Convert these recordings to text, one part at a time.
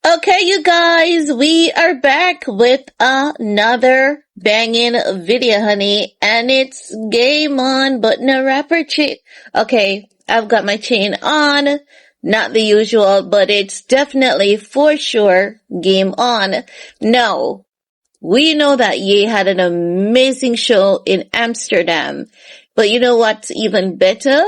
Okay, you guys, we are back with another banging video, honey, and it's game on, but no rapper chick. Okay, I've got my chain on, not the usual, but it's definitely for sure game on. No, we know that Ye had an amazing show in Amsterdam, but you know what's even better?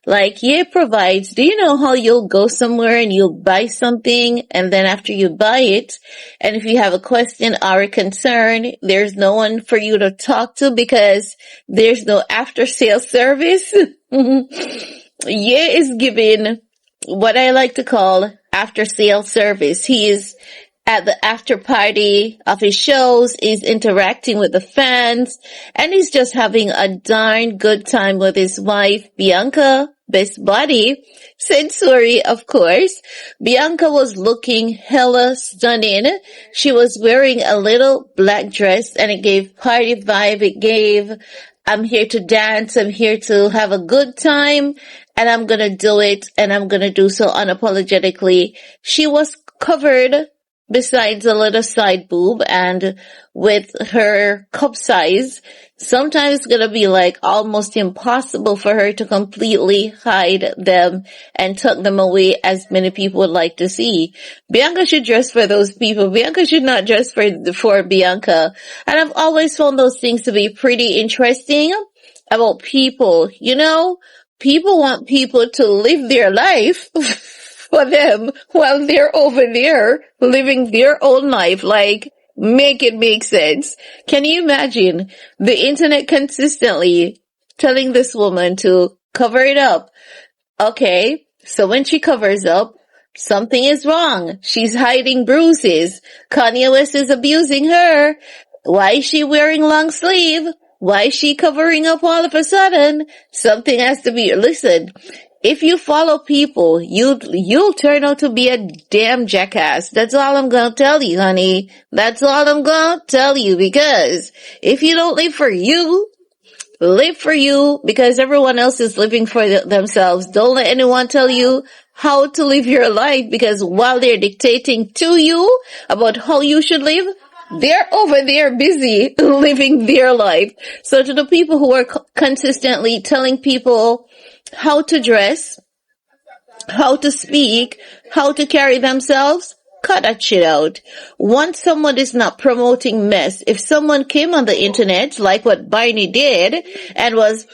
Like Ye provides, do you know how you'll go somewhere and you'll buy something and then after you buy it, and if you have a question or a concern, there's no one for you to talk to because there's no after sales service? Ye is giving what I like to call after sales service. He is at the after party of his shows, he's interacting with the fans, and he's just having a darn good time with his wife, Bianca, best buddy, Censori, of course. Bianca was looking hella stunning. She was wearing a little black dress, and it gave party vibe. It gave, I'm here to dance, I'm here to have a good time, and I'm gonna do it, and I'm gonna do so unapologetically. She was covered besides a little side boob and with her cup size, sometimes it's gonna be like almost impossible for her to completely hide them and tuck them away as many people would like to see. Bianca should dress for those people. Bianca should not dress for Bianca. And I've always found those things to be pretty interesting about people. You know, people want people to live their life for them while they're over there living their own life. Like, make it make sense. Can you imagine the internet consistently telling this woman to cover it up? Okay, so when she covers up, something is wrong. She's hiding bruises. Kanye West is abusing her. Why is she wearing long sleeve? Why is she covering up all of a sudden? Something has to be, listen, if you follow people, you'll turn out to be a damn jackass. That's all I'm gonna tell you, honey. That's all I'm gonna tell you, because if you don't live for you because everyone else is living for themselves. Don't let anyone tell you how to live your life, because while they're dictating to you about how you should live, they're over there busy living their life. So to the people who are consistently telling people how to dress, how to speak, how to carry themselves, cut that shit out. Once someone is not promoting mess, if someone came on the internet, like what Barney did, and was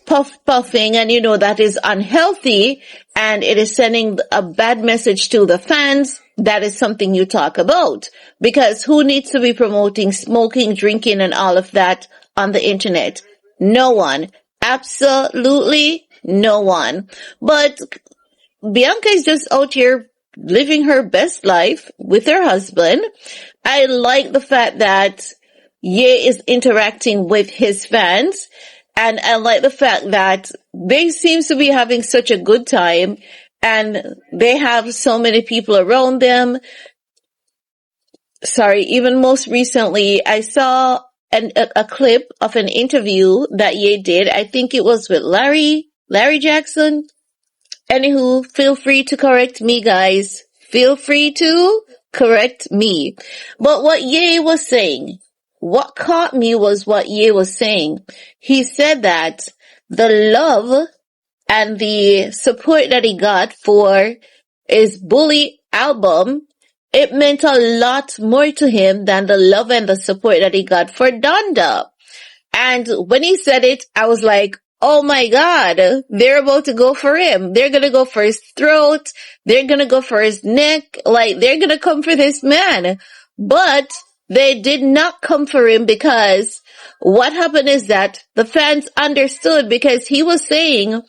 puffing, and you know that is unhealthy, and it is sending a bad message to the fans, that is something you talk about. Because who needs to be promoting smoking, drinking, and all of that on the internet? No one. Absolutely no one. But Bianca is just out here living her best life with her husband. I like the fact that Ye is interacting with his fans, and I like the fact that they seem to be having such a good time, and they have so many people around them. Sorry, even most recently, I saw a clip of an interview that Ye did. I think it was with Larry Jackson. Anywho, feel free to correct me, guys. Feel free to correct me. But what Ye was saying, what caught me was what Ye was saying. He said that the love and the support that he got for his Bully album, it meant a lot more to him than the love and the support that he got for Donda. And when he said it, I was like, oh my God, they're about to go for him. They're gonna go for his throat. They're gonna go for his neck. Like, they're gonna come for this man. But they did not come for him, because what happened is that the fans understood, because he was saying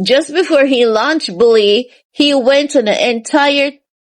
just before he launched Bully, he went on an entire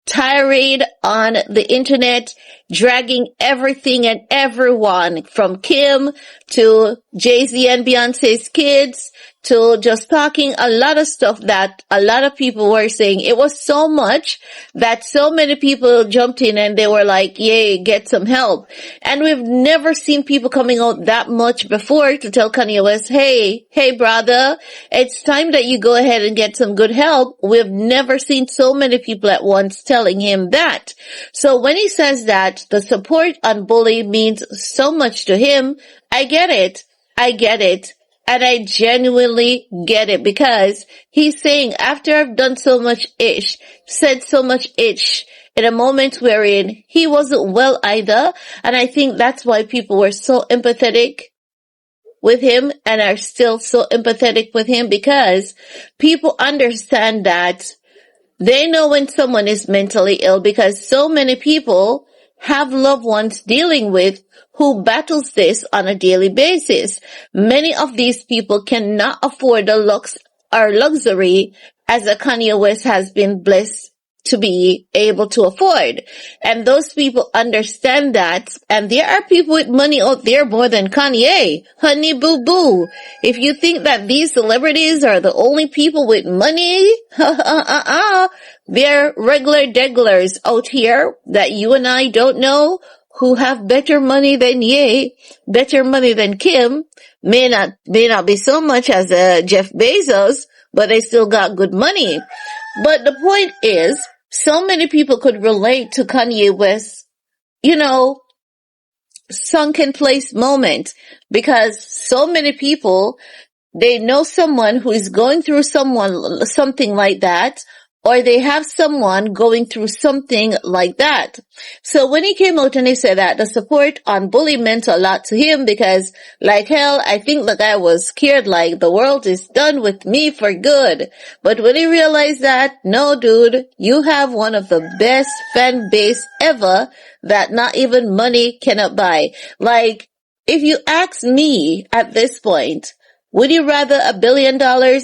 tirade on the internet, dragging everything and everyone from Kim to Jay-Z and Beyonce's kids to just talking a lot of stuff that a lot of people were saying. It was so much that so many people jumped in and they were like, yay, get some help. And we've never seen people coming out that much before to tell Kanye West, hey brother, it's time that you go ahead and get some good help. We've never seen so many people at once telling him that. So when he says that the support on Bully means so much to him, I get it. And I genuinely get it, because he's saying, after I've done so much ish, said so much ish, in a moment wherein he wasn't well either. And I think that's why people were so empathetic with him and are still so empathetic with him, because people understand that they know when someone is mentally ill, because so many people have loved ones dealing with who battles this on a daily basis. Many of these people cannot afford the lux or luxury as a Kanye West has been blessed to be able to afford. And those people understand that. And there are people with money out there more than Kanye. Honey boo boo. If you think that these celebrities are the only people with money, they're regular degglers out here that you and I don't know, who have better money than Ye, better money than Kim, may not be so much as Jeff Bezos, but they still got good money. But the point is, so many people could relate to Kanye West, sunken place moment, because so many people, they know someone who is going through something like that, or they have someone going through something like that. So when he came out and he said that the support on Bully meant a lot to him, because like hell, I think the guy was scared like the world is done with me for good. But when he realized that, no dude, you have one of the best fan base ever that not even money cannot buy. Like, if you ask me at this point, would you rather $1 billion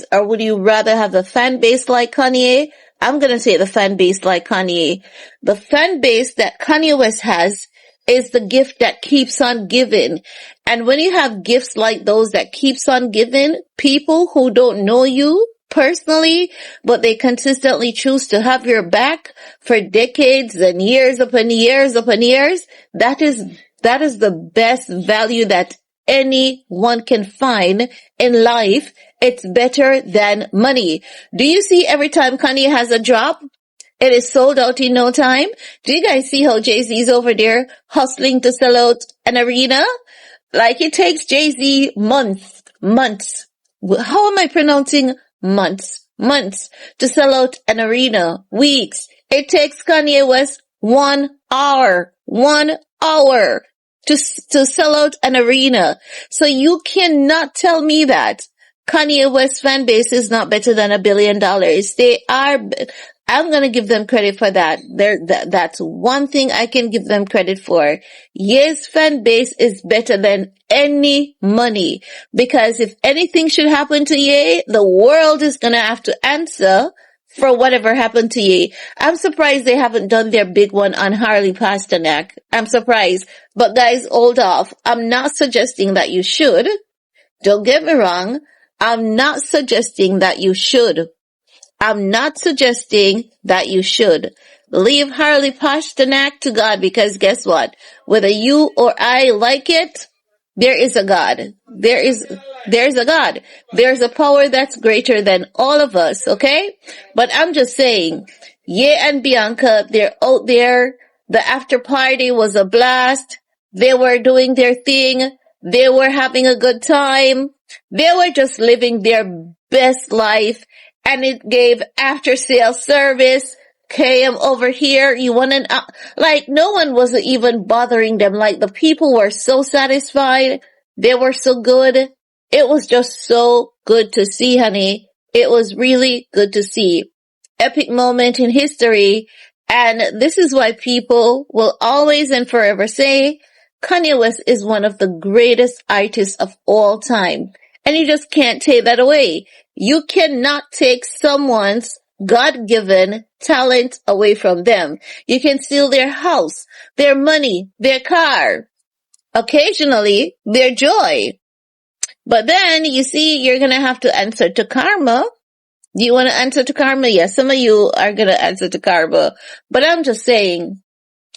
or would you rather have a fan base like Kanye? I'm going to say the fan base like Kanye. The fan base that Kanye West has is the gift that keeps on giving. And when you have gifts like those that keeps on giving, people who don't know you personally, but they consistently choose to have your back for decades and years upon years upon years, that is the best value that anyone can find in life. It's better than money. Do you see every time Kanye has a drop, it is sold out in no time? Do you guys see how Jay-Z's over there hustling to sell out an arena? Like, it takes Jay-Z months. How am I pronouncing months? Months to sell out an arena. Weeks. It takes Kanye West 1 hour. 1 hour to sell out an arena. So you cannot tell me that Kanye West fan base is not better than $1 billion. They are. I'm gonna give them credit for that. That's one thing I can give them credit for. Ye's fan base is better than any money, because if anything should happen to Ye, the world is gonna have to answer for whatever happened to Ye. I'm surprised they haven't done their big one on Harley Pasternak. I'm surprised. But guys, hold off. I'm not suggesting that you should. Don't get me wrong. I'm not suggesting that you should. I'm not suggesting that you should. Leave Harley Pasternak to God, because guess what? Whether you or I like it, there is a God. There's a God. There's a power that's greater than all of us, okay? But I'm just saying, Ye and Bianca, they're out there. The after party was a blast. They were doing their thing. They were having a good time. They were just living their best life. And it gave after sale service. I'm over here. You want an, like, no one was even bothering them. Like, the people were so satisfied. They were so good. It was just so good to see, honey. It was really good to see. Epic moment in history. And this is why people will always and forever say Kanye West is one of the greatest artists of all time. And you just can't take that away. You cannot take someone's God-given talent away from them. You can steal their house, their money, their car, occasionally their joy. But then, you see, you're gonna have to answer to karma. Do you want to answer to karma? Yes, some of you are gonna answer to karma. But I'm just saying,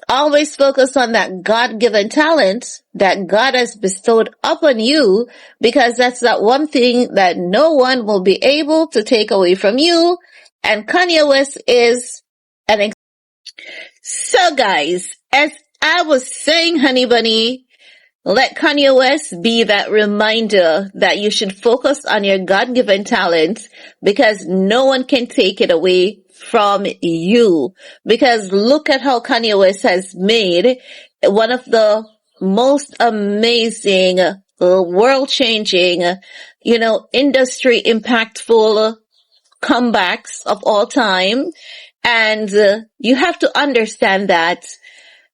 always focus on that God-given talent that God has bestowed upon you, because that's that one thing that no one will be able to take away from you. And Kanye West is an so guys, as I was saying, honey bunny, let Kanye West be that reminder that you should focus on your God-given talent, because no one can take it away from you. Because look at how Kanye West has made one of the most amazing, world-changing, industry impactful comebacks of all time. And you have to understand that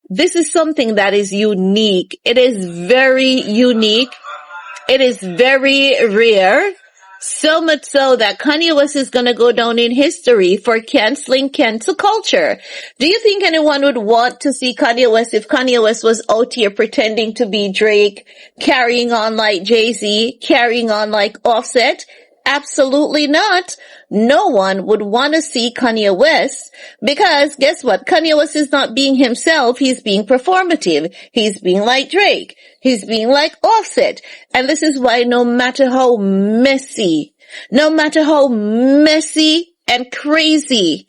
this is something that is unique. It is very unique. It is very rare. So much so that Kanye West is going to go down in history for canceling cancel culture. Do you think anyone would want to see Kanye West if Kanye West was out here pretending to be Drake, carrying on like Jay-Z, carrying on like Offset? Absolutely not. No one would want to see Kanye West, because guess what? Kanye West is not being himself. He's being performative. He's being like Drake. He's being like Offset. And this is why no matter how messy and crazy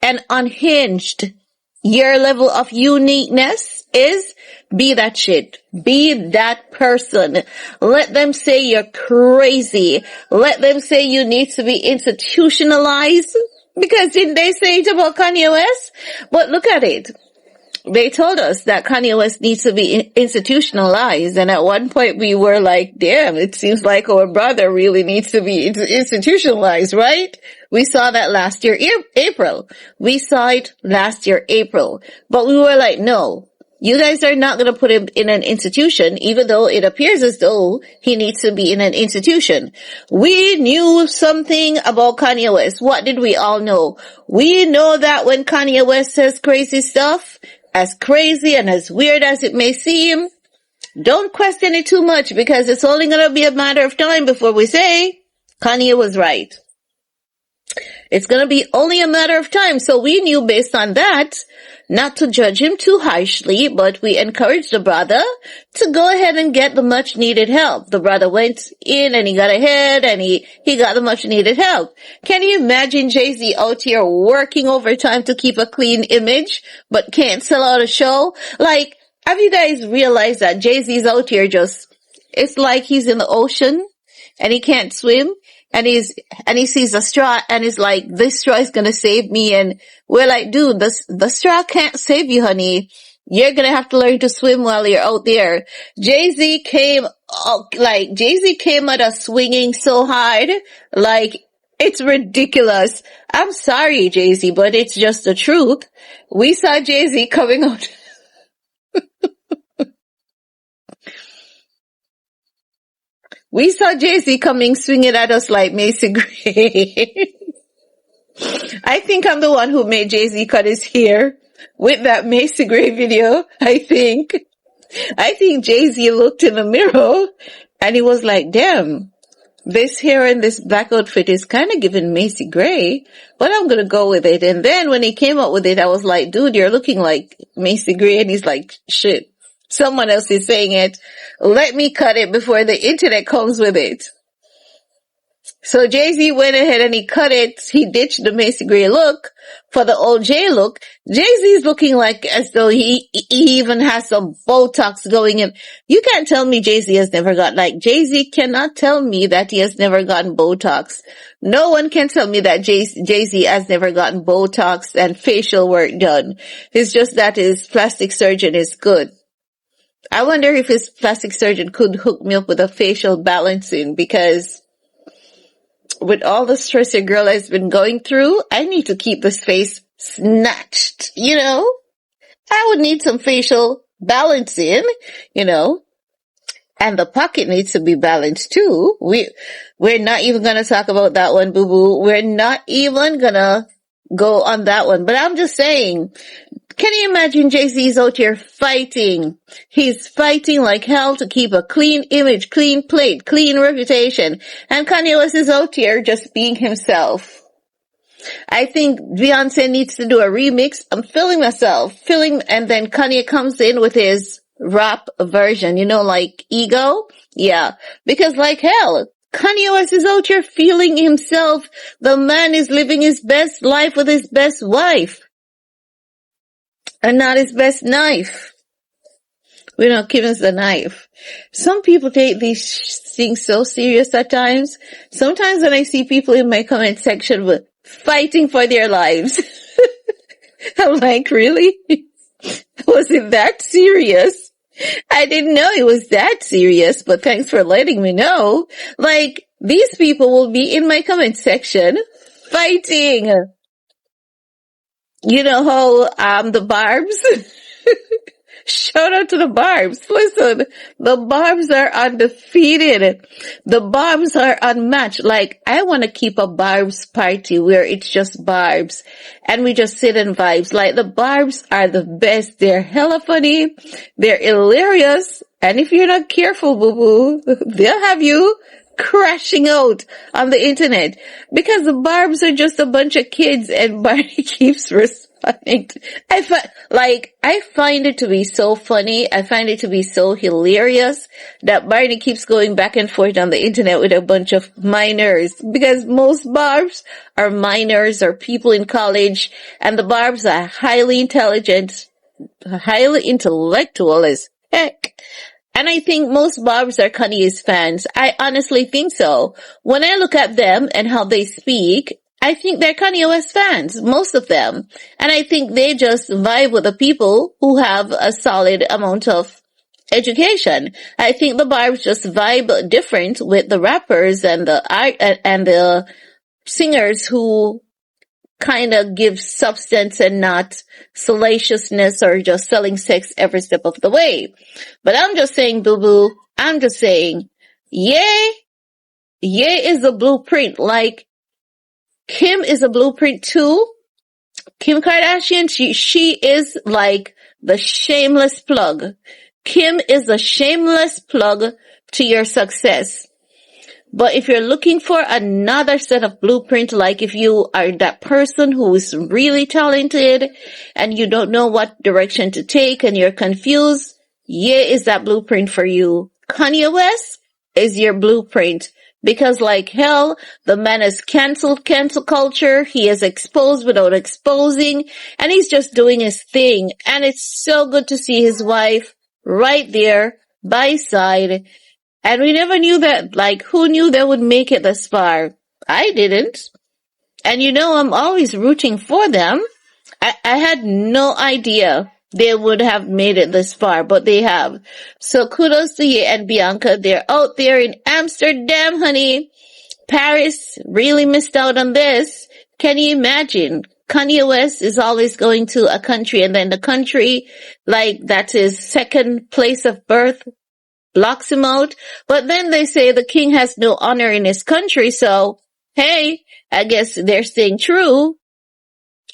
and unhinged your level of uniqueness is, be that shit. Be that person. Let them say you're crazy. Let them say you need to be institutionalized, because didn't they say it about Kanye West? But look at it. They told us that Kanye West needs to be institutionalized, and at one point we were like, damn, it seems like our brother really needs to be institutionalized, right? We saw that last year, April. We saw it last year, April. But we were like, no. You guys are not going to put him in an institution, even though it appears as though he needs to be in an institution. We knew something about Kanye West. What did we all know? We know that when Kanye West says crazy stuff, as crazy and as weird as it may seem, don't question it too much, because it's only going to be a matter of time before we say Kanye was right. It's going to be only a matter of time. So we knew based on that not to judge him too harshly, but we encouraged the brother to go ahead and get the much needed help. The brother went in and he got ahead and he got the much needed help. Can you imagine Jay-Z out here working overtime to keep a clean image, but can't sell out a show? Like, have you guys realized that Jay-Z's out here it's like he's in the ocean and he can't swim? And he sees a straw and he's like, this straw is gonna save me. And we're like, dude, the straw can't save you, honey. You're gonna have to learn to swim while you're out there. Jay-Z came at us swinging so hard, like, it's ridiculous. I'm sorry, Jay-Z, but it's just the truth. We saw Jay-Z coming out. We saw Jay-Z coming swinging at us like Macy Gray. I think I'm the one who made Jay-Z cut his hair with that Macy Gray video. I think Jay-Z looked in the mirror and he was like, damn, this hair and this black outfit is kind of giving Macy Gray, but I'm going to go with it. And then when he came up with it, I was like, dude, you're looking like Macy Gray. And he's like, shit. Someone else is saying it. Let me cut it before the internet comes with it. So Jay-Z went ahead and he cut it. He ditched the Macy Gray look for the old Jay look. Jay-Z's looking like as though he even has some Botox going in. You can't tell me Jay-Z has never Jay-Z cannot tell me that he has never gotten Botox. No one can tell me that Jay-Z has never gotten Botox and facial work done. It's just that his plastic surgeon is good. I wonder if his plastic surgeon could hook me up with a facial balancing, because with all the stress your girl has been going through, I need to keep this face snatched, I would need some facial balancing, and the pocket needs to be balanced too. We're not even gonna talk about that one, boo-boo. We're not even gonna go on that one. But I'm just saying, can you imagine Jay-Z's out here fighting? He's fighting like hell to keep a clean image, clean plate, clean reputation. And Kanye West is out here just being himself. I think Beyonce needs to do a remix. I'm feeling myself, and then Kanye comes in with his rap version, like Ego. Yeah, because like hell, Kanye West is out here feeling himself. The man is living his best life with his best wife. And not his best knife. We're not giving us the knife. Some people take these things so serious at times. Sometimes when I see people in my comment section fighting for their lives, I'm like, really? Was it that serious? I didn't know it was that serious, but thanks for letting me know. Like, these people will be in my comment section fighting. You know how, the Barbs? Shout out to the Barbs. Listen, the Barbs are undefeated. The Barbs are unmatched. Like, I want to keep a Barbs party where it's just Barbs and we just sit and vibes. Like, the Barbs are the best. They're hella funny. They're hilarious. And if you're not careful, boo-boo, they'll have you crashing out on the internet because the Barbs are just a bunch of kids and Barney keeps responding. I find it to be so funny. I find it to be so hilarious that Barney keeps going back and forth on the internet with a bunch of minors because most Barbs are minors or people in college and the Barbs are highly intelligent, highly intellectual as heck. And I think most Barbs are Kanye's fans. I honestly think so. When I look at them and how they speak, I think they're Kanye West fans, most of them. And I think they just vibe with the people who have a solid amount of education. I think the Barbs just vibe different with the rappers and the art and the singers who kind of give substance and not salaciousness or just selling sex every step of the way. But I'm just saying, boo-boo, I'm just saying, Ye is a blueprint. Like, Kim is a blueprint too. Kim Kardashian, she is like the shameless plug. Kim is a shameless plug to your success. But if you're looking for another set of blueprint, like if you are that person who is really talented and you don't know what direction to take and you're confused, Ye is that blueprint for you. Kanye West is your blueprint. Because like hell, the man has canceled cancel culture. He is exposed without exposing. And he's just doing his thing. And it's so good to see his wife right there by his side. And we never knew that, like, who knew they would make it this far? I didn't. And I'm always rooting for them. I had no idea they would have made it this far, but they have. So kudos to you and Bianca. They're out there in Amsterdam, honey. Paris really missed out on this. Can you imagine? Kanye West is always going to a country and then the country, like, that's his second place of birth, blocks him out. But then they say the king has no honor in his country. So, hey, I guess they're staying true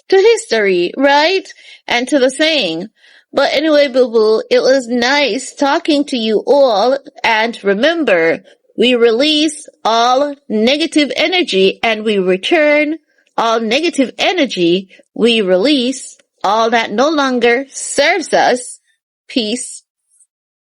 to history, right? And to the saying. But anyway, boo-boo, it was nice talking to you all. And remember, we release all negative energy and we return all negative energy. We release all that no longer serves us. Peace